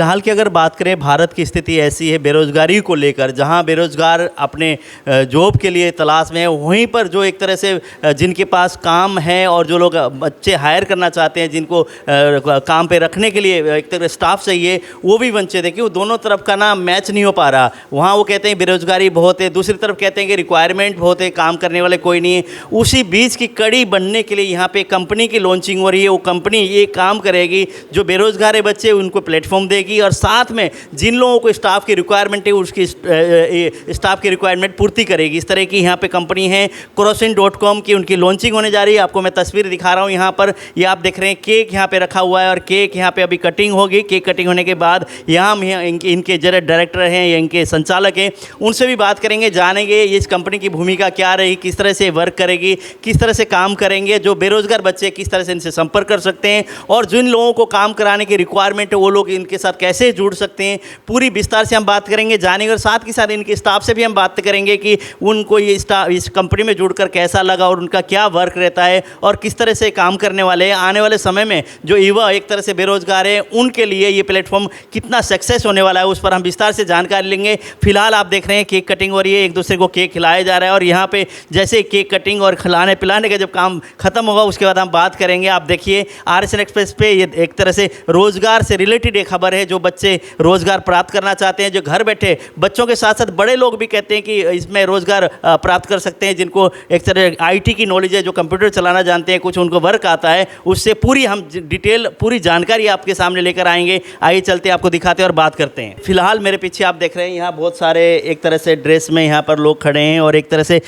फिलहाल की अगर बात करें, भारत की स्थिति ऐसी है बेरोज़गारी को लेकर, जहां बेरोज़गार अपने जॉब के लिए तलाश में है, वहीं पर जो एक तरह से जिनके पास काम है और जो लोग बच्चे हायर करना चाहते हैं, जिनको काम पे रखने के लिए एक तरह स्टाफ चाहिए, वो भी वंचित है, क्योंकि दोनों तरफ का ना मैच नहीं हो पा रहा। वहाँ वो कहते हैं बेरोज़गारी बहुत है, दूसरी तरफ कहते हैं कि रिक्वायरमेंट बहुत है, काम करने वाले कोई नहीं है। उसी बीच की कड़ी बनने के लिए यहाँ पे कंपनी की लॉन्चिंग हो रही है। वो कंपनी ये काम करेगी, जो बेरोज़गार है बच्चे उनको प्लेटफॉर्म देगी, और साथ में जिन लोगों को स्टाफ की रिक्वायरमेंट है उसकी स्टाफ की रिक्वायरमेंट पूर्ति करेगी। इस तरह की यहाँ पे कंपनी है Crossin.com की, उनकी लॉन्चिंग होने जा रही है। आपको मैं तस्वीर दिखा रहा हूँ यहाँ पर, ये आप देख रहे हैं केक यहाँ पे रखा हुआ है, और केक यहाँ पे अभी कटिंग होगी। केक कटिंग होने के बाद यहाँ हम इनके जरा डायरेक्टर हैं या इनके संचालक हैं, उनसे भी बात करेंगे, जानेंगे इस कंपनी की भूमिका क्या रही, किस तरह से वर्क करेगी, किस तरह से काम करेंगे, जो बेरोज़गार बच्चे किस तरह से इनसे संपर्क कर सकते हैं, और जिन लोगों को काम कराने की रिक्वायरमेंट है वो लोग इनके साथ कैसे जुड़ सकते हैं, पूरी विस्तार से हम बात करेंगे, जानेंगे। और साथ के साथ इनके स्टाफ से भी हम बात करेंगे कि उनको ये स्टाफ इस कंपनी में जुड़कर कैसा लगा और उनका क्या वर्क रहता है और किस तरह से काम करने वाले हैं। आने वाले समय में जो युवा एक तरह से बेरोज़गार है, उनके लिए ये प्लेटफॉर्म कितना सक्सेस होने वाला है, उस पर हम विस्तार से जानकारी लेंगे। फिलहाल आप देख रहे हैं केक कटिंग हो रही है, एक दूसरे को केक खिलाया जा रहा है, और यहाँ पे जैसे केक कटिंग और खिलाने पिलाने का जब काम खत्म होगा उसके बाद हम बात करेंगे। आप देखिए RSN एक्सप्रेस पे ये एक तरह से रोज़गार से रिलेटेड एक खबर है, जो बच्चे रोज़गार प्राप्त करना चाहते हैं, जो घर बैठे बच्चों के साथ साथ बड़े लोग भी कहते हैं कि इसमें रोज़गार प्राप्त कर सकते हैं, जिनको एक तरह IT की नॉलेज है, जो कंप्यूटर चलाना जानते हैं, कुछ उनको वर्क आता है, उससे पूरी हम डिटेल पूरी जानकारी आपके सामने लेकर आएंगे। आइए चलते आपको दिखाते हैं और बात करते हैं। फिलहाल मेरे पीछे आप देख रहे हैं, यहाँ बहुत सारे एक तरह से ड्रेस में यहाँ पर लोग खड़े हैं, और एक तरह से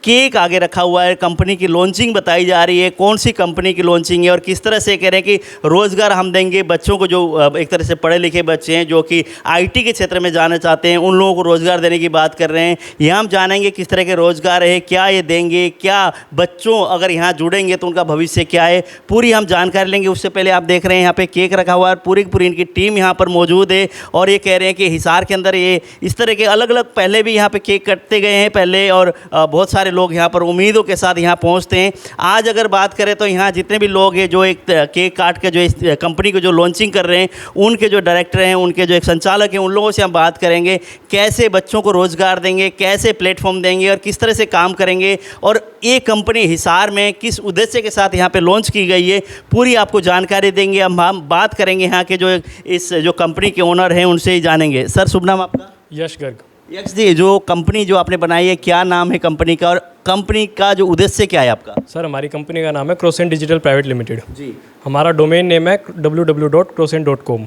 केक आगे रखा हुआ है। कंपनी की लॉन्चिंग बताई जा रही है, कौन सी कंपनी की लॉन्चिंग है और किस तरह से कह रहे हैं कि रोज़गार हम देंगे बच्चों को, जो एक तरह से पढ़े लिखे बच्चे हैं जो कि IT के क्षेत्र में जाना चाहते हैं, उन लोगों को रोज़गार देने की बात कर रहे हैं। यहाँ हम जानेंगे किस तरह के रोज़गार है, क्या ये देंगे, क्या बच्चों अगर यहाँ जुड़ेंगे तो उनका भविष्य क्या है, पूरी हम जानकारी लेंगे। उससे पहले आप देख रहे हैं यहाँ पे केक रखा हुआ है, पूरी की पूरी इनकी टीम यहाँ पर मौजूद है, और ये कह रहे हैं कि हिसार के अंदर ये इस तरह के अलग अलग पहले भी यहाँ पे केक कटते गए हैं पहले, और बहुत सारे लोग यहाँ पर उम्मीदों के साथ यहाँ पहुँचते हैं। आज अगर बात करें तो यहाँ जितने भी लोग हैं जो एक केक काट के जो इस कंपनी को जो लॉन्चिंग कर रहे हैं, उनके जो डायरेक्टर हैं, उनके जो एक संचालक हैं, उन लोगों से हम बात करेंगे, कैसे बच्चों को रोज़गार देंगे, कैसे प्लेटफॉर्म देंगे और किस तरह से काम करेंगे, और ये कंपनी हिसार में किस उद्देश्य के साथ यहाँ पे लॉन्च की गई है, पूरी आपको जानकारी देंगे। हम बात करेंगे यहाँ के जो इस जो कंपनी के ओनर हैं, उनसे ही जानेंगे। सर, शुभ नाम आपका? यश गर्ग। यश जी, जो कंपनी जो आपने बनाई है, क्या नाम है कंपनी का, और कंपनी का जो उद्देश्य क्या है आपका? सर, हमारी कंपनी का नाम है Crossin डिजिटल प्राइवेट लिमिटेड जी। हमारा डोमेन नेम है www.crossin.com।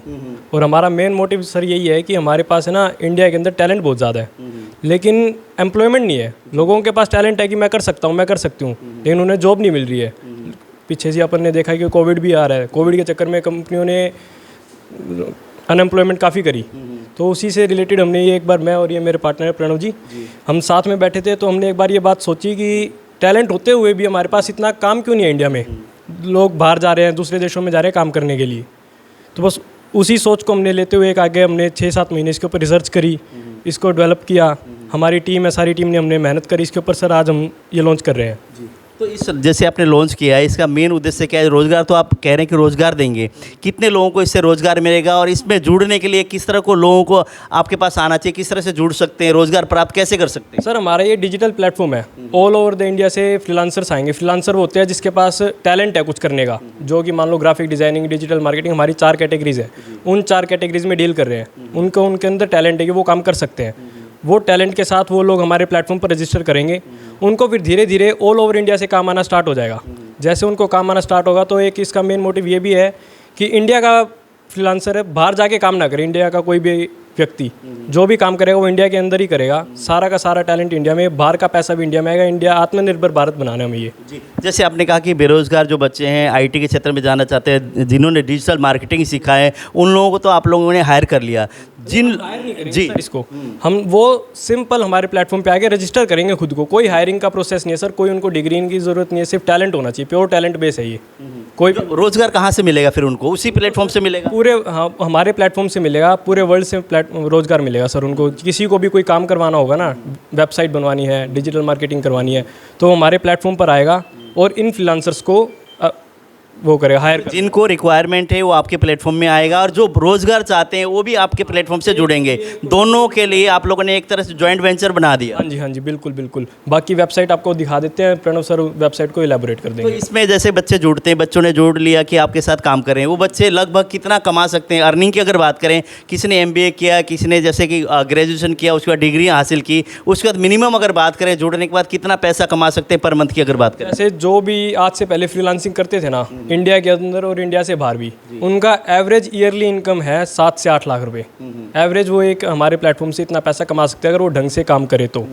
और हमारा मेन मोटिव सर यही है कि हमारे पास है ना, इंडिया के अंदर टैलेंट बहुत ज़्यादा है, लेकिन एम्प्लॉयमेंट नहीं है। लोगों के पास टैलेंट है कि मैं कर सकता हूँ, मैं कर सकती हूँ, लेकिन उन्हें जॉब नहीं मिल रही है। पीछे से अपन ने देखा है कि कोविड भी आ रहा है, कोविड के चक्कर में कंपनियों ने अनएम्प्लॉयमेंट काफ़ी करी। तो उसी से रिलेटेड हमने ये एक बार, मैं और ये मेरे पार्टनर प्रणव जी, हम साथ में बैठे थे, तो हमने एक बार ये बात सोची कि टैलेंट होते हुए भी हमारे पास इतना काम क्यों नहीं है इंडिया में। लोग बाहर जा रहे हैं, दूसरे देशों में जा रहे हैं काम करने के लिए। तो बस उसी सोच को हमने लेते हुए एक आगे हमने 6-7 महीने इसके ऊपर रिसर्च करी, इसको डेवलप किया। हमारी टीम है, सारी टीम ने हमने मेहनत करी इसके ऊपर। सर, आज हम ये लॉन्च कर रहे हैं। तो इस जैसे आपने लॉन्च किया है, इसका मेन उद्देश्य क्या है? रोज़गार तो आप कह रहे हैं कि रोज़गार देंगे, कितने लोगों को इससे रोज़गार मिलेगा, और इसमें जुड़ने के लिए किस तरह को लोगों को आपके पास आना चाहिए, किस तरह से जुड़ सकते हैं, रोज़गार प्राप्त कैसे कर सकते हैं? सर, हमारा ये डिजिटल प्लेटफॉर्म है, ऑल ओवर द इंडिया से फ्रीलांसर्स आएंगे। फ्रीलांसर वो होते हैं जिसके पास टैलेंट है कुछ करने का, जो कि मान लो ग्राफिक डिज़ाइनिंग, डिजिटल मार्केटिंग, हमारी 4 कैटेगरीज है। उन 4 कैटेगरीज में डील कर रहे हैं, उनको उनके अंदर टैलेंट है कि वो काम कर सकते हैं। वो टैलेंट के साथ वो लोग हमारे प्लेटफॉर्म पर रजिस्टर करेंगे, उनको फिर धीरे धीरे ऑल ओवर इंडिया से काम आना स्टार्ट हो जाएगा। जैसे उनको काम आना स्टार्ट होगा तो एक इसका मेन मोटिव ये भी है कि इंडिया का फ्रीलांसर है, बाहर जाके काम ना करे। इंडिया का कोई भी व्यक्ति जो भी काम करेगा वो इंडिया के अंदर ही करेगा। सारा का सारा टैलेंट इंडिया में, बाहर का पैसा भी इंडिया में आएगा। इंडिया आत्मनिर्भर भारत बनाने में ये जी। जैसे आपने कहा कि बेरोज़गार जो बच्चे हैं, IT के क्षेत्र में जाना चाहते हैं, जिन्होंने डिजिटल मार्केटिंग सीखा है, उन लोगों को तो आप लोगों ने हायर कर लिया। जी, इसको हम वो सिंपल हमारे प्लेटफॉर्म पे आके रजिस्टर करेंगे खुद को। कोई हायरिंग का प्रोसेस नहीं है सर, कोई उनको डिग्री की जरूरत नहीं है, सिर्फ टैलेंट होना चाहिए। प्योर टैलेंट बेस है ये। कोई रोज़गार कहाँ से मिलेगा फिर उनको? उसी प्लेटफॉर्म से मिलेगा? पूरे हमारे प्लेटफॉर्म से मिलेगा, पूरे वर्ल्ड से रोज़गार मिलेगा सर उनको। किसी को भी कोई काम करवाना होगा ना, वेबसाइट बनवानी है, डिजिटल मार्केटिंग करवानी है, तो हमारे प्लेटफॉर्म पर आएगा और इन फ्रीलांसर्स को वो करेगा, हायर करेगा। जिनको रिक्वायरमेंट है वो आपके प्लेटफॉर्म में आएगा और जो रोजगार चाहते हैं वो भी आपके प्लेटफॉर्म से जुड़ेंगे। दोनों के लिए आप लोगों ने एक तरह से जॉइंट वेंचर बना दिया। हाँ जी बिल्कुल बिल्कुल। बाकी वेबसाइट आपको दिखा देते हैं, प्रणव सर वेबसाइट को इलेबोरेट कर तो देंगे। इसमें जैसे बच्चे जुड़ते हैं, बच्चों ने जोड़ लिया कि आपके साथ काम कर रहे हैं, वो बच्चे लगभग कितना कमा सकते हैं? अर्निंग की अगर बात करें, किसी ने MBA किया, किसी ने जैसे कि ग्रेजुएशन किया, उसके बाद डिग्री हासिल की, उसके बाद मिनिमम अगर बात करें जुड़ने के बाद कितना पैसा कमा सकते हैं पर मंथ की अगर बात करें? जैसे जो भी आज से पहले फ्रीलांसिंग करते थे ना, इंडिया के अंदर और इंडिया से बाहर भी, उनका एवरेज ईयरली इनकम है 7 से 8 लाख रुपए। एवरेज वो एक हमारे प्लेटफॉर्म से इतना पैसा कमा सकते हैं अगर वो ढंग से काम करे तो।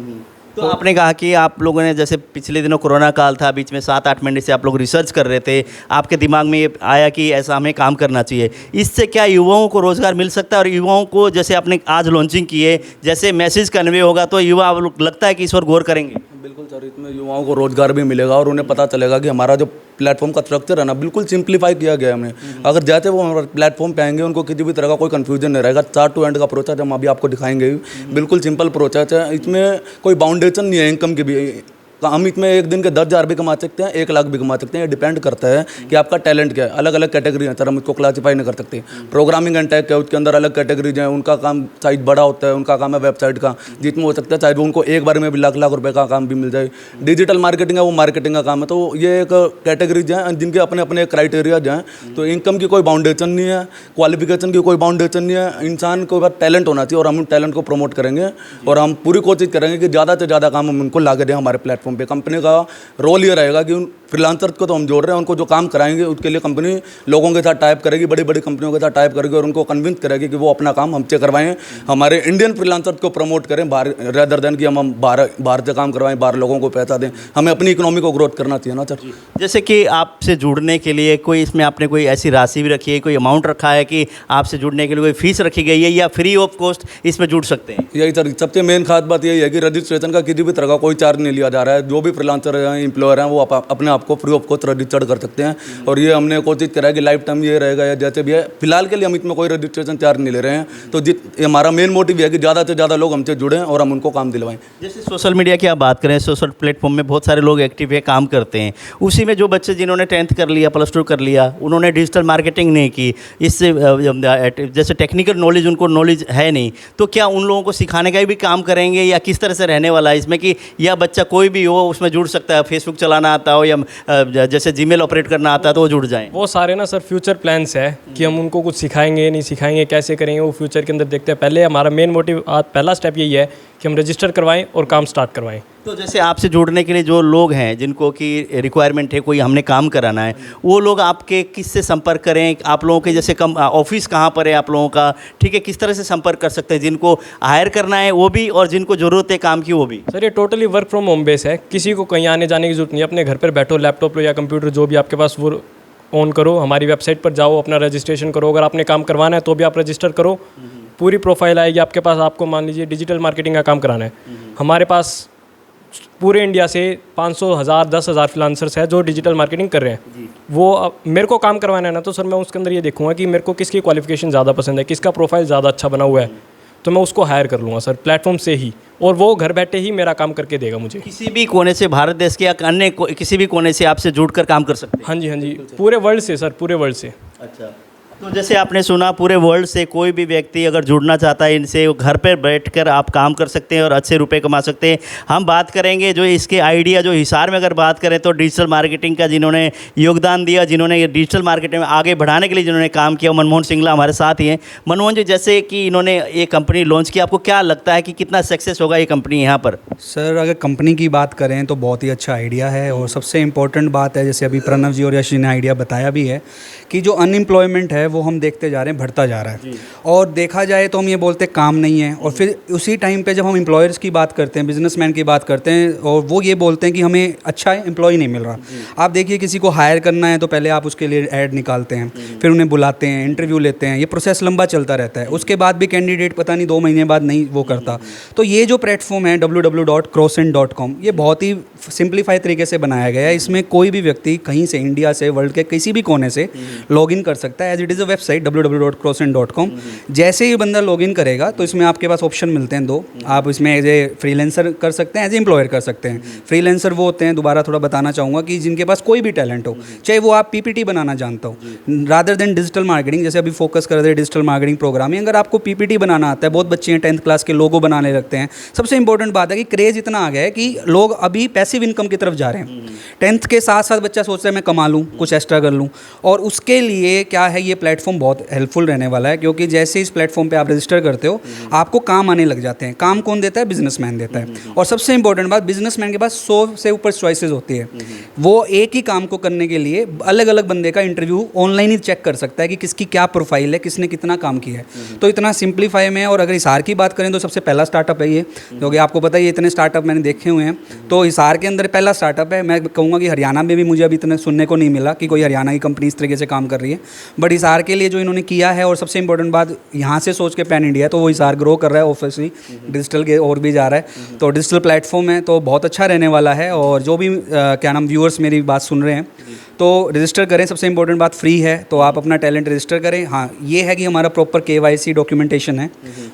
तो आपने कहा कि आप लोगों ने जैसे पिछले दिनों कोरोना काल था, बीच में 7-8 महीने से आप लोग रिसर्च कर रहे थे, आपके दिमाग में ये आया कि ऐसा हमें काम करना चाहिए। इससे क्या युवाओं को रोज़गार मिल सकता है? और युवाओं को जैसे आपने आज लॉन्चिंग की है, जैसे मैसेज कन्वे होगा तो युवा लगता है कि इस पर गौर करेंगे? बिल्कुल सर, इसमें युवाओं को रोजगार भी मिलेगा और उन्हें पता चलेगा कि हमारा जो प्लेटफॉर्म का स्ट्रक्चर है ना, बिल्कुल सिंप्लीफाई किया गया है हमने। अगर जैसे वो हमारे प्लेटफॉर्म पे आएंगे उनको किसी भी तरह का कोई कंफ्यूजन नहीं रहेगा। स्टार्ट टू एंड का प्रोसेस हम अभी आपको दिखाएंगे, बिल्कुल सिंपल प्रोसेस है। इसमें कोई बाउंडेशन नहीं है इनकम की भी। हम इसमें एक दिन के 10,000 भी कमा सकते हैं, 1 लाख भी कमा सकते हैं। ये डिपेंड करता है कि आपका टैलेंट क्या है। अलग अलग कैटेगरी है सर, हम इसको क्लासीफाई नहीं कर सकते। प्रोग्रामिंग एंड टेक है, उसके अंदर अलग कैटेगरीज हैं। उनका काम साइज बड़ा होता है, उनका काम है वेबसाइट का, जिसमें हो सकता है चाहे वो उनको एक बार में भी लाख लाख रुपए का काम भी मिल जाए। डिजिटल मार्केटिंग है, वो मार्केटिंग का काम है। तो ये एक कैटेगरीज हैं जिनके अपने अपने क्राइटेरियाज हैं। तो इनकम की कोई बाउंडेशन नहीं है, क्वालिफिकेशन की कोई बाउंडेशन नहीं है। इंसान को बस टैलेंट होना चाहिए और हम उन टैलेंट को प्रमोट करेंगे और हम पूरी कोशिश करेंगे कि ज़्यादा से ज़्यादा काम हम उनको लाके दें हमारे प्लेटफॉर्म पर। कंपनी का रोल ये रहेगा कि उन फ्रीलांसर्स को तो हम जोड़ रहे हैं, उनको जो काम कराएंगे उसके लिए कंपनी लोगों के साथ टाइप करेगी, बड़ी बड़ी कंपनियों के साथ टाइप करेगी और उनको कन्विंस करेगी कि वो अपना काम हमसे करवाएं। हमारे इंडियन फ्रीलांसर्स को प्रमोट करें बाहर, रेदर देन कि हम बाहर से काम करवाएं, बाहर लोगों को पैसा दें। हमें अपनी इकोनॉमी को ग्रोथ करना चाहिए ना सर। जैसे कि आपसे जुड़ने के लिए कोई इसमें आपने कोई ऐसी राशि भी रखी है, कोई अमाउंट रखा है कि आपसे जुड़ने के लिए कोई फीस रखी गई है या फ्री ऑफ कॉस्ट इसमें जुड़ सकते हैं? यही सर, सबसे मेन खास बात यही है कि रजिस्ट्रेशन का किसी भी तरह का कोई चार्ज नहीं लिया जा रहा है। जो भी फ्रीलांसर हैं, एम्प्लॉयर हैं, वो अपने आप को फ्री ऑफ कॉस्ट रजिस्टर्ड कर सकते हैं। और ये हमने कोशिश करा है कि लाइफ टाइम ये रहेगा या जैसे भी है। फिलहाल के लिए हम इसमें कोई रजिस्ट्रेशन चार्ज नहीं ले रहे हैं। तो हमारा मेन मोटिव है कि ज़्यादा से ज़्यादा लोग हमसे जुड़ें और हम उनको काम दिलवाएं। जैसे सोशल मीडिया की आप बात करें, सोशल प्लेटफॉर्म में बहुत सारे लोग एक्टिव है, काम करते हैं। उसी में जो बच्चे जिन्होंने 10th कर लिया, +2 कर लिया, उन्होंने डिजिटल मार्केटिंग नहीं की, इससे जैसे टेक्निकल नॉलेज उनको नॉलेज है नहीं, तो क्या उन लोगों को सिखाने का भी काम करेंगे या किस तरह से रहने वाला है इसमें कि या बच्चा कोई भी हो उसमें जुड़ सकता है? फेसबुक चलाना आता हो या जैसे जीमेल ऑपरेट करना आता है तो वो जुड़ जाएं? वो सारे ना सर फ्यूचर प्लान्स है कि हम उनको कुछ सिखाएंगे नहीं सिखाएंगे, कैसे करेंगे, वो फ्यूचर के अंदर देखते हैं। पहले हमारा मेन मोटिव आज पहला स्टेप यही है कि हम रजिस्टर करवाएं और काम स्टार्ट करवाएं। तो जैसे आपसे जुड़ने के लिए जो लोग हैं जिनको कि रिक्वायरमेंट है, कोई हमने काम कराना है, वो लोग आपके किससे संपर्क करें? आप लोगों के जैसे ऑफिस कहाँ पर है आप लोगों का, ठीक है, किस तरह से संपर्क कर सकते हैं? जिनको हायर करना है वो भी और जिनको ज़रूरत है काम की वो भी? सर ये totally work from home base है, किसी को कहीं आने जाने की जरूरत नहीं है। अपने घर पर बैठो, लैपटॉप लो या कंप्यूटर जो भी आपके पास, वो ऑन करो, हमारी वेबसाइट पर जाओ, अपना रजिस्ट्रेशन करो। अगर आपने काम करवाना है तो भी आप रजिस्टर करो, पूरी प्रोफाइल आएगी आपके पास। आपको मान लीजिए डिजिटल मार्केटिंग का काम कराना है, हमारे पास पूरे इंडिया से 500, 1000, 10,000 फ्रीलांसर्स है जो डिजिटल मार्केटिंग कर रहे हैं। वो मेरे को काम करवाना है ना, तो सर मैं उसके अंदर ये देखूंगा कि मेरे को किसकी क्वालिफिकेशन ज़्यादा पसंद है, किसका प्रोफाइल ज़्यादा अच्छा बना हुआ है, तो मैं उसको हायर कर लूँगा सर प्लेटफॉर्म से ही, और वो घर बैठे ही मेरा काम करके देगा मुझे। किसी भी कोने से, भारत देश के या अन्य किसी भी कोने से आपसे जुड़कर काम कर सकते हैं? हाँ जी, पूरे वर्ल्ड से सर, पूरे वर्ल्ड से। अच्छा, तो जैसे आपने सुना पूरे वर्ल्ड से कोई भी व्यक्ति अगर जुड़ना चाहता है इनसे, वो घर पर बैठकर आप काम कर सकते हैं और अच्छे रुपए कमा सकते हैं। हम बात करेंगे जो इसके आइडिया, जो हिसार में अगर बात करें तो डिजिटल मार्केटिंग का जिन्होंने योगदान दिया, जिन्होंने ये डिजिटल मार्केटिंग में आगे बढ़ाने के लिए जिन्होंने काम किया, मनमोहन सिंगला हमारे साथ ही हैं। मनमोहन जी, जैसे कि इन्होंने ये कंपनी लॉन्च की, आपको क्या लगता है कि कितना सक्सेस होगा ये कंपनी यहाँ पर? सर अगर कंपनी की बात करें तो बहुत ही अच्छा आइडिया है और सबसे इम्पोर्टेंट बात है, जैसे अभी प्रणव जी और यश जी ने आइडिया बताया भी है कि जो अनएम्प्लॉयमेंट है वो हम देखते जा रहे हैं बढ़ता जा रहा है। और देखा जाए तो हम ये बोलते काम नहीं है, और फिर उसी टाइम पे जब हम एम्प्लॉयर्स की बात करते हैं, बिजनेसमैन की बात करते हैं, और वो ये बोलते हैं कि हमें अच्छा एम्प्लॉय नहीं मिल रहा। आप देखिए किसी को हायर करना है तो पहले आप उसके लिए ऐड निकालते हैं, फिर उन्हें बुलाते हैं, इंटरव्यू लेते हैं, ये प्रोसेस लंबा चलता रहता है। उसके बाद भी कैंडिडेट पता नहीं 2 महीने बाद नहीं वो करता। तो ये जो प्लेटफॉर्म है www.croscent.com, ये बहुत ही सिंप्लीफाई तरीके से बनाया गया है। इसमें कोई भी व्यक्ति कहीं से, इंडिया से, वर्ल्ड के किसी भी कोने से लॉगिन कर सकता है। As it is is a website www.crossin.com। जैसे ही बंदा लॉगिन करेगा तो इसमें आपके पास ऑप्शन मिलते हैं दो। आप इसमें एज ए फ्रीलांसर कर सकते हैं, एज ए एम्प्लॉयर कर सकते हैं। फ्रीलांसर वो होते हैं, दोबारा थोड़ा बताना चाहूँगा, कि जिनके पास कोई भी टैलेंट हो, चाहे वो आप पीपीटी बनाना जानता हो, रादर देन डिजिटल मार्केटिंग, जैसे अभी फोकस कर रहे हैं डिजिटल मार्केटिंग प्रोग्रामिंग, अगर आपको पीपीटी बनाना आता है, बहुत बच्चे हैं 10th क्लास के लोगो बनाने लगते हैं। सबसे इंपॉर्टेंट बात है कि क्रेज़ इतना आ गया है कि लोग अभी पैसिव इनकम की तरफ जा रहे हैं। 10th के साथ साथ बच्चा सोचता है मैं कमा लूँ, कुछ एक्स्ट्रा कर लूँ, और उसके लिए क्या है, ये प्लेटफॉर्म बहुत हेल्पफुल रहने वाला है, क्योंकि जैसे इस प्लेटफॉर्म पे आप रजिस्टर करते हो आपको काम आने लग जाते हैं। काम कौन देता है? बिजनेसमैन देता है। और सबसे इंपॉर्टेंट बात, बिजनेसमैन के पास 100 से ऊपर चॉइसेस होती है। वो एक ही काम को करने के लिए अलग अलग बंदे का इंटरव्यू ऑनलाइन ही चेक कर सकता है कि किसकी क्या प्रोफाइल है, किसने कितना काम किया है। तो इतना सिंप्लीफाई में। और अगर हिसार की बात करें तो सबसे पहला स्टार्टअप है ये, क्योंकि आपको पता है ये इतने स्टार्टअप मैंने देखे हुए हैं, तो हिसार के अंदर पहला स्टार्टअप है। मैं कहूँगा कि हरियाणा में भी मुझे अभी इतना सुनने को नहीं मिला कि कोई हरियाणा की कंपनी इस तरीके से काम कर रही है, बट हिसार के लिए जो इन्होंने किया है, और सबसे इंपॉर्टेंट बात यहाँ से सोच के पैन इंडिया है, तो वो हिसार ग्रो कर रहा है, ऑब्वियसली डिजिटल के और भी जा रहा है। तो डिजिटल प्लेटफॉर्म है, तो बहुत अच्छा रहने वाला है। और जो भी क्या नाम व्यूअर्स मेरी बात सुन रहे हैं, तो रजिस्टर करें। सबसे इंपॉर्टेंट बात फ्री है, तो आप अपना टैलेंट रजिस्टर करें। हाँ, ये है कि हमारा प्रॉपर KYC डॉक्यूमेंटेशन है,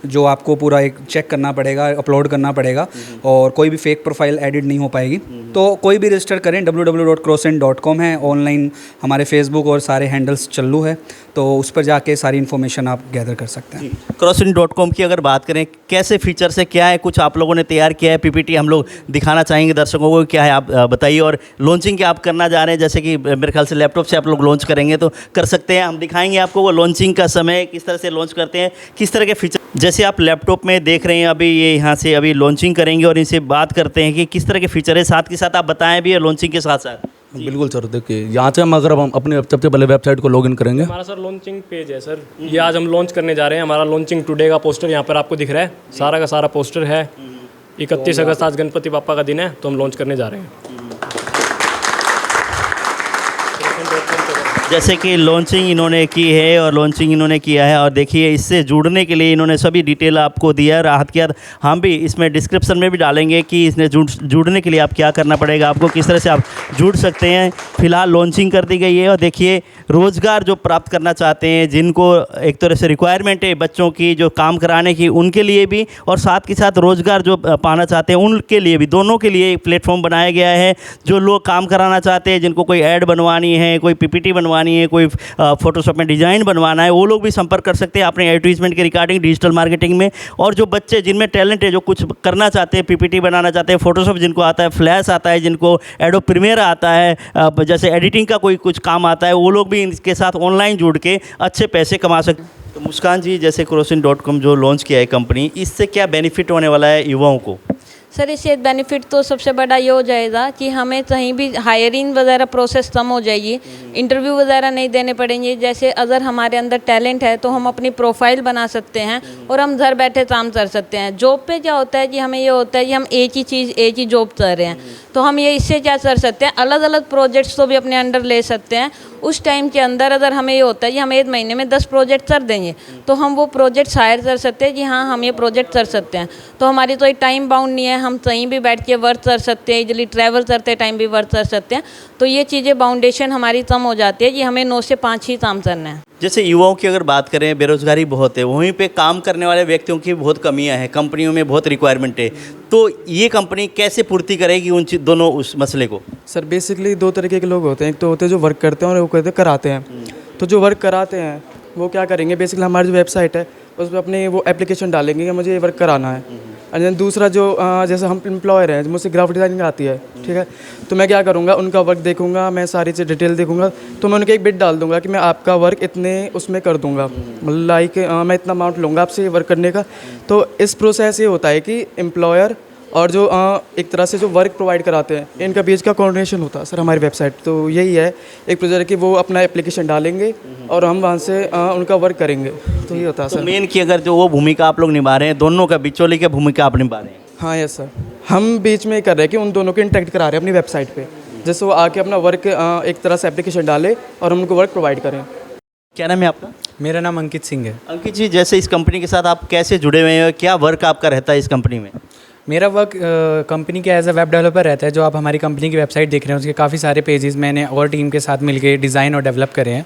जो आपको पूरा एक चेक करना पड़ेगा, अपलोड करना पड़ेगा, और कोई भी फेक प्रोफाइल एडिट नहीं हो पाएगी। तो कोई भी रजिस्टर करें, www.crossin.com है। ऑनलाइन हमारे फेसबुक और सारे हैंडल्स चालू है, तो उस पर जाके सारी इन्फॉर्मेशन आप गैदर कर सकते हैं। crossin.com की अगर बात करें, कैसे फीचर्स है, क्या है, कुछ आप लोगों ने तैयार किया है? पीपीटी हम लोग दिखाना चाहेंगे दर्शकों को, क्या है आप बताइए। और लॉन्चिंग क्या आप करना जा रहे हैं? जैसे कि मेरे ख्याल से लैपटॉप से आप लोग लॉन्च करेंगे, तो कर सकते हैं, हम दिखाएंगे आपको वो लॉन्चिंग का समय, किस तरह से लॉन्च करते हैं, किस तरह के फीचर। जैसे आप लैपटॉप में देख रहे हैं, अभी ये यहाँ से अभी लॉन्चिंग करेंगे और इनसे बात करते हैं कि किस तरह के फीचर है, साथ के साथ आप बताएं भी लॉन्चिंग के साथ साथ। बिल्कुल सर, देखिए यहाँ से हम अगर हम अपने सबसे पहले वेबसाइट को लॉगिन करेंगे। हमारा सर लॉन्चिंग पेज है सर, ये आज हम लॉन्च करने जा रहे हैं। हमारा लॉन्चिंग टुडे का पोस्टर यहाँ पर आपको दिख रहा है, सारा का सारा पोस्टर है। 31 अगस्त आज गणपति बापा का दिन है, तो हम लॉन्च करने जा रहे हैं। जैसे कि लॉन्चिंग इन्होंने की है और लॉन्चिंग इन्होंने किया है, और देखिए इससे जुड़ने के लिए इन्होंने सभी डिटेल आपको दिया है। राहत किया हम भी इसमें डिस्क्रिप्शन में भी डालेंगे कि इसने जुड़ने के लिए आप क्या करना पड़ेगा, आपको किस तरह से आप जुड़ सकते हैं। फिलहाल लॉन्चिंग कर दी गई है, और देखिए रोज़गार जो प्राप्त करना चाहते हैं, जिनको एक तरह से रिक्वायरमेंट है बच्चों की जो काम कराने की, उनके लिए भी, और साथ के साथ रोज़गार जो पाना चाहते हैं उनके लिए भी, दोनों के लिए एक प्लेटफॉर्म बनाया गया है। जो लोग काम कराना चाहते हैं, जिनको कोई ऐड बनवानी है, कोई PPT बनवानी है, कोई फोटोशॉप में डिज़ाइन बनवाना है, वो लोग भी संपर्क कर सकते हैं अपने एडवर्टीजमेंट के रिगार्डिंग डिजिटल मार्केटिंग में। और जो बच्चे जिनमें टैलेंट है, जो कुछ करना चाहते हैं, PPT बनाना चाहते हैं, फोटोशॉप जिनको आता है, फ्लैश आता है, जिनको एडोब प्रीमियर आता है, जैसे एडिटिंग का कोई कुछ काम आता है, वो लोग भी इनके साथ ऑनलाइन जुड़ के अच्छे पैसे कमा सकते हैं। तो मुस्कान जी, जैसे crossin.com जो लॉन्च किया है कंपनी, इससे क्या बेनिफिट होने वाला है युवाओं को? सर, इससे बेनिफिट तो सबसे बड़ा ये हो जाएगा कि हमें कहीं भी हायरिंग वगैरह प्रोसेस कम हो जाएगी, इंटरव्यू वगैरह नहीं देने पड़ेंगे। जैसे अगर हमारे अंदर टैलेंट है तो हम अपनी प्रोफाइल बना सकते हैं और हम घर बैठे काम कर सकते हैं। जॉब पे क्या होता है कि हमें ये होता है कि हम एक ही चीज़, एक ही जॉब कर रहे हैं, तो हम ये इससे क्या कर सकते हैं, अलग अलग प्रोजेक्ट्स को भी अपने अंडर ले सकते हैं। उस टाइम के अंदर अगर हमें ये होता है कि हम 1 महीने में 10 प्रोजेक्ट कर देंगे, तो हम वो प्रोजेक्ट्स हायर कर सकते हैं कि हाँ हम ये प्रोजेक्ट कर सकते हैं। तो हमारी तो एक टाइम बाउंड नहीं है, हम कहीं भी बैठ के वर्क कर सकते हैं, इजली ट्रैवल करते टाइम भी वर्क कर सकते हैं। तो ये चीज़ें बाउंडेशन हमारी कम हो जाती है कि हमें 9 से 5 ही काम करना है। जैसे युवाओं की अगर बात करें, बेरोजगारी बहुत है, वहीं पे काम करने वाले व्यक्तियों की बहुत कमियां हैं, कंपनियों में बहुत रिक्वायरमेंट है, तो ये कंपनी कैसे पूर्ति करेगी उन दोनों उस मसले को? सर बेसिकली 2 तरीके के लोग होते हैं, एक तो होते हैं जो वर्क करते हैं और वो कहते हैं कराते हैं। तो जो वर्क कराते हैं वो क्या करेंगे, बेसिकली हमारी जो वेबसाइट है उस पर अपनी वो एप्लीकेशन डालेंगे कि मुझे ये वर्क कराना है। एंड देन दूसरा जो जैसे हम एम्प्लॉयर हैं, मुझसे ग्राफिक डिज़ाइनिंग आती है, ठीक है, तो मैं क्या करूँगा, उनका वर्क देखूँगा, मैं सारी चीज़ डिटेल देखूँगा, तो मैं उनके एक बिट डाल दूँगा कि मैं आपका वर्क इतने उसमें कर दूँगा, मतलब लाइक मैं इतना अमाउंट लूँगा आपसे ये वर्क करने का। तो इस प्रोसेस ये होता है कि एम्प्लॉयर और जो एक तरह से जो वर्क प्रोवाइड कराते हैं, इनका बीच का कोऑर्डिनेशन होता है सर हमारी वेबसाइट। तो यही है एक प्रोजेक्ट कि वो अपना एप्लीकेशन डालेंगे और हम वहाँ से उनका वर्क करेंगे, तो ये होता है सर। मेन की अगर जो वो भूमिका आप लोग निभा रहे हैं, दोनों का बिचौली की भूमिका आप निभा रहे हैं? हाँ यस सर, हम बीच में कर रहे हैं कि उन दोनों को इंटरेक्ट करा रहे हैं अपनी वेबसाइट पे, जैसे वो आके अपना वर्क एक तरह से एप्लीकेशन डाले और हम उनको वर्क प्रोवाइड करें। क्या नाम है आपका? मेरा नाम अंकित सिंह है। अंकित जी, जैसे इस कंपनी के साथ आप कैसे जुड़े हुए हैं, क्या वर्क आपका रहता है इस कंपनी में? मेरा वर्क कंपनी के एज अ वेब डेवलपर रहता है। जो आप हमारी कंपनी की वेबसाइट देख रहे हैं उसके काफ़ी सारे पेजेस मैंने और टीम के साथ मिलके डिज़ाइन और डेवलप करे हैं।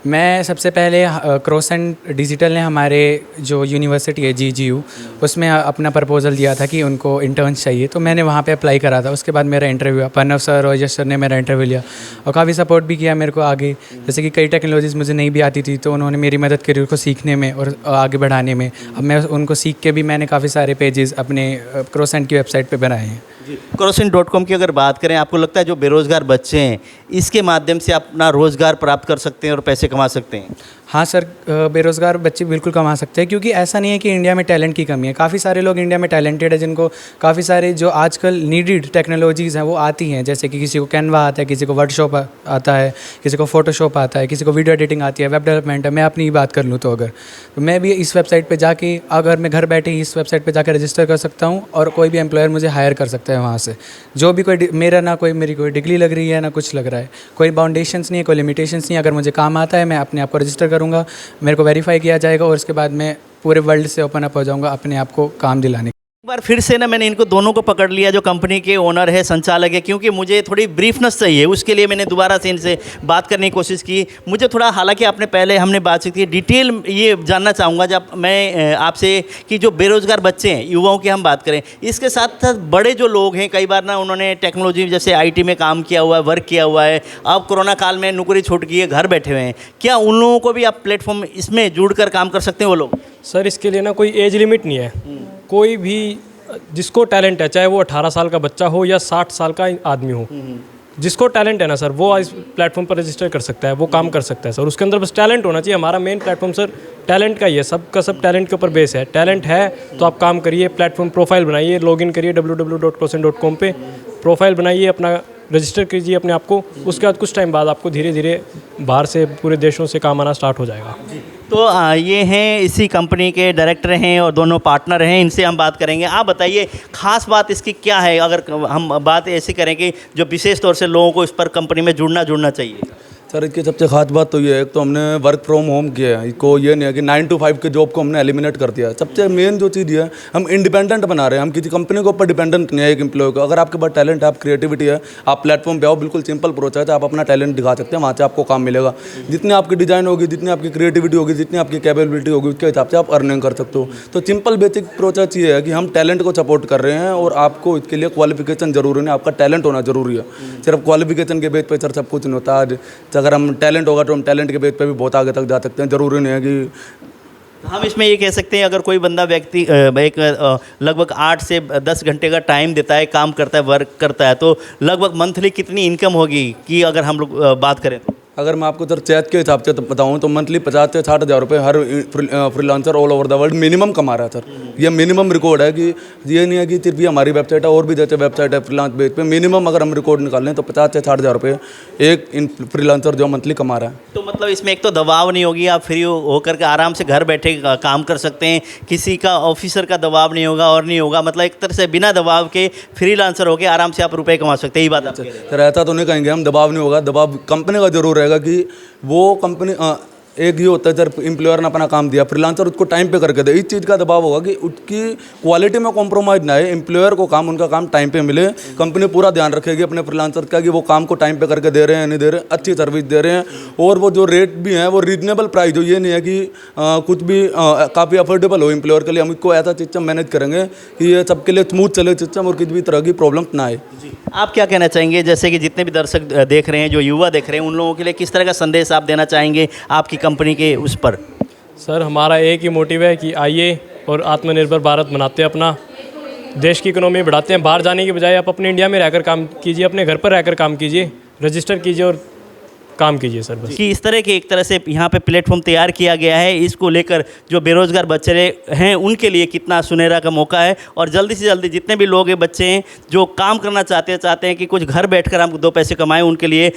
मैं सबसे पहले क्रोसेंट डिजिटल ने हमारे जो यूनिवर्सिटी है GGU उसमें अपना प्रपोजल दिया था कि उनको इंटर्न्स चाहिए, तो मैंने वहाँ पे अप्लाई करा था। उसके बाद मेरा इंटरव्यू हुआ, प्रणव सर और यश सर ने मेरा इंटरव्यू लिया और काफ़ी सपोर्ट भी किया मेरे को आगे। जैसे कि कई टेक्नोलॉजीज़ मुझे नहीं भी आती थी तो उन्होंने मेरी मदद करी उसको सीखने में और आगे बढ़ाने में। अब मैं उनको सीख के भी मैंने काफ़ी सारे पेजेस अपने क्रोसेंट की वेबसाइट पे बनाए हैं। Crossin.com की अगर बात करें, आपको लगता है जो बेरोज़गार बच्चे हैं इसके माध्यम से अपना रोज़गार प्राप्त कर सकते हैं और पैसे कमा सकते हैं? हाँ सर, बेरोज़गार बच्चे बिल्कुल कमा सकते हैं क्योंकि ऐसा नहीं है कि इंडिया में टैलेंट की कमी है। काफ़ी सारे लोग इंडिया में टैलेंटेड है जिनको काफ़ी सारे जो आजकल नीडेड टेक्नोलॉजीज़ हैं वो आती हैं। जैसे कि किसी को कैनवा आता है, किसी को वर्डशॉप आता है, किसी को फोटोशॉप आता है, किसी को वीडियो एडिटिंग आती है, वेब डेवलपमेंट है। मैं अपनी ही बात कर लूँ तो मैं भी इस वेबसाइट पर जाके, अगर मैं घर बैठे ही इस वेबसाइट पर जाकर रजिस्टर कर सकता हूँ और कोई भी एम्प्लॉयर मुझे हायर कर सकता है वहाँ से। जो भी कोई मेरी कोई डिग्री लग रही है ना कुछ लग रहा है, कोई बाउंडेशंस नहीं है, कोई लिमिटेशंस नहीं है। अगर मुझे काम आता है मैं अपने आप को रजिस्टर करूँगा, मेरे को वेरीफाई किया जाएगा और उसके बाद मैं पूरे वर्ल्ड से ओपन अप हो जाऊँगा अपने आप को काम दिलाने। एक बार फिर से ना मैंने इनको दोनों को पकड़ लिया जो कंपनी के ओनर है, संचालक है, क्योंकि मुझे थोड़ी ब्रीफनेस चाहिए। उसके लिए मैंने दोबारा से इनसे बात करने की कोशिश की। मुझे थोड़ा, हालांकि आपने पहले हमने बातचीत की, डिटेल ये जानना चाहूँगा जब मैं आपसे कि जो बेरोज़गार बच्चे हैं, युवाओं की हम बात करें, इसके साथ साथ बड़े जो लोग हैं, कई बार ना उन्होंने टेक्नोलॉजी जैसे IT में काम किया हुआ है, वर्क किया हुआ है, अब कोरोना काल में नौकरी छूट गई है, घर बैठे हुए हैं, क्या उन लोगों को भी आप प्लेटफॉर्म इसमें जुड़ कर काम कर सकते हैं वो लोग? सर इसके लिए ना कोई एज लिमिट नहीं है। कोई भी जिसको टैलेंट है, चाहे वो 18 साल का बच्चा हो या 60 साल का आदमी हो, जिसको टैलेंट है ना सर, वो इस प्लेटफॉर्म पर रजिस्टर कर सकता है, वो काम कर सकता है सर। उसके अंदर बस टैलेंट होना चाहिए। हमारा मेन प्लेटफॉर्म सर टैलेंट का ही है, सबका सब टैलेंट के ऊपर बेस है। टैलेंट है तो आप काम करिए, प्लेटफॉर्म प्रोफाइल बनाइए, लॉगिन करिए www.crossin.com पे, प्रोफाइल बनाइए, अपना रजिस्टर कीजिए अपने आप को। उसके बाद कुछ टाइम बाद आपको धीरे धीरे बाहर से, पूरे देशों से काम आना स्टार्ट हो जाएगा। तो ये हैं, इसी कंपनी के डायरेक्टर हैं और दोनों पार्टनर हैं, इनसे हम बात करेंगे। आप बताइए खास बात इसकी क्या है, अगर हम बात ऐसी करें कि जो विशेष तौर से लोगों को इस पर कंपनी में जुड़ना चाहिए? सर इसकी सबसे खास बात तो ये है, एक तो हमने वर्क फ्रॉम होम किया है, इसको ये नहीं है कि 9 to 5 के जॉब को हमने एलिमिनेट कर दिया है। सबसे मेन जो चीज़ ये है, हम इंडिपेंडेंट बना रहे हैं, हम किसी कंपनी के ऊपर डिपेंडेंट नहीं है एक एम्प्लॉय को। अगर आपके पास टैलेंट है, आप क्रिएटिविटी है, आप प्लेटफॉर्म पे आओ, बिल्कुल सिंपल प्रोसेस है, आप अपना टैलेंट दिखा सकते हैं, वहाँ से आपको काम मिलेगा। जितनी आपकी डिज़ाइन होगी, जितनी आपकी क्रिएटिविटी होगी, जितनी आपकी कैपेबिलिटी होगी, उसके हिसाब से आप अर्निंग कर सकते हो। तो सिंपल बेसिक प्रोसेस ये है कि हम टैलेंट को सपोर्ट कर रहे हैं और आपको इसके लिए क्वालिफिकेशन जरूरी नहीं, आपका टैलेंट होना जरूरी है। सिर्फ क्वालिफिकेशन के बेस पर सर सब कुछ नहीं होता। आज अगर हम टैलेंट होगा तो हम टैलेंट के बेस पे भी बहुत आगे तक जा सकते हैं। ज़रूरी नहीं है कि हम इसमें ये कह सकते हैं, अगर कोई बंदा व्यक्ति एक लगभग 8 से 10 घंटे का टाइम देता है, काम करता है, वर्क करता है, तो लगभग मंथली कितनी इनकम होगी कि अगर हम लोग बात करें तो? अगर मैं आपको सर चैट के हिसाब से बताऊँ तो मंथली 50 से 60 हज़ार रुपये हर freelancer all over the world minimum कमा रहा है सर। ये मिनिमम रिकॉर्ड है, कि ये नहीं है कि सिर्फ ये हमारी वेबसाइट है, और भी जैसे वेबसाइट है फ्रीलांस बेस पे मिनिमम अगर हम रिकॉर्ड निकाल लें तो 50 से 60 हज़ार रुपये एक फ्रीलांसर जो मंथली कमा रहा है। तो मतलब इसमें एक तो दबाव नहीं होगी, आप फ्री होकर के आराम से घर बैठे काम कर सकते हैं, किसी का ऑफिसर का दबाव नहीं होगा और नहीं होगा, मतलब एक तरह से बिना दबाव के फ्रीलांसर होकर आराम से आप रुपए कमा सकते हैं। यही बात आप कह रहे हैं? सर ऐसा तो नहीं कहेंगे हम, दबाव नहीं होगा। दबाव कंपनी का जरूर रहेगा कि वो कंपनी एक ही होता है सर, एम्प्लॉयर ने अपना काम दिया, फ्रीलांसर उसको टाइम पे करके दे। इस चीज़ का दबाव होगा कि उसकी क्वालिटी में कॉम्प्रोमाइज़ ना है, एम्प्लॉयर को काम, उनका काम टाइम पे मिले। कंपनी पूरा ध्यान रखेगी अपने फ्रीलांसर का कि वो काम को टाइम पे करके दे रहे हैं, नहीं दे रहे हैं, अच्छी सर्विस दे रहे हैं, और वो जो रेट भी हैं वो रीजनेबल प्राइस हो। ये नहीं है कि कुछ भी काफ़ी अफोर्डेबल हो एम्प्लॉयर के लिए। हम इसको ऐसा सिस्टम मैनेज करेंगे कि ये सबके लिए स्मूथ चले सिस्टम और किसी भी तरह की प्रॉब्लम ना आए। आप क्या कहना चाहेंगे, जैसे कि जितने भी दर्शक देख रहे हैं, जो युवा देख रहे हैं, उन लोगों के लिए किस तरह का संदेश आप देना चाहेंगे आपकी कंपनी के उस पर? सर हमारा एक ही मोटिव है कि आइए और आत्मनिर्भर भारत बनाते हैं, अपना देश की इकोनॉमी बढ़ाते हैं। बाहर जाने के बजाय आप अपने इंडिया में रहकर काम कीजिए, अपने घर पर रहकर काम कीजिए, रजिस्टर कीजिए और काम कीजिए सर। बस कि इस तरह के एक तरह से यहाँ पे प्लेटफॉर्म तैयार किया गया है, इसको लेकर जो बेरोज़गार बच्चे हैं उनके लिए कितना सुनहरा का मौका है। और जल्दी से जल्दी जितने भी लोग हैं, बच्चे हैं जो काम करना चाहते हैं कि कुछ घर बैठकर हम 2 पैसे कमाएं, उनके लिए